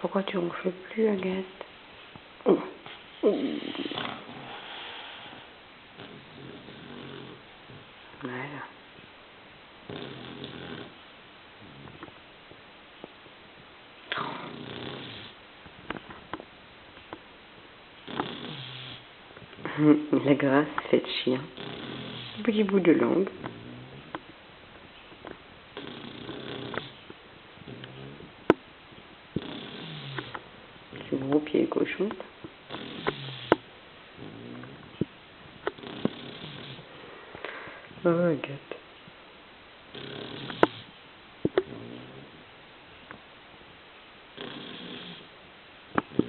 Pourquoi tu ronfles plus, Agathe? Oh. Oh. Voilà. La grâce faite chien. Petit bout de langue. Ce gros pied cochon. Oh, Agathe.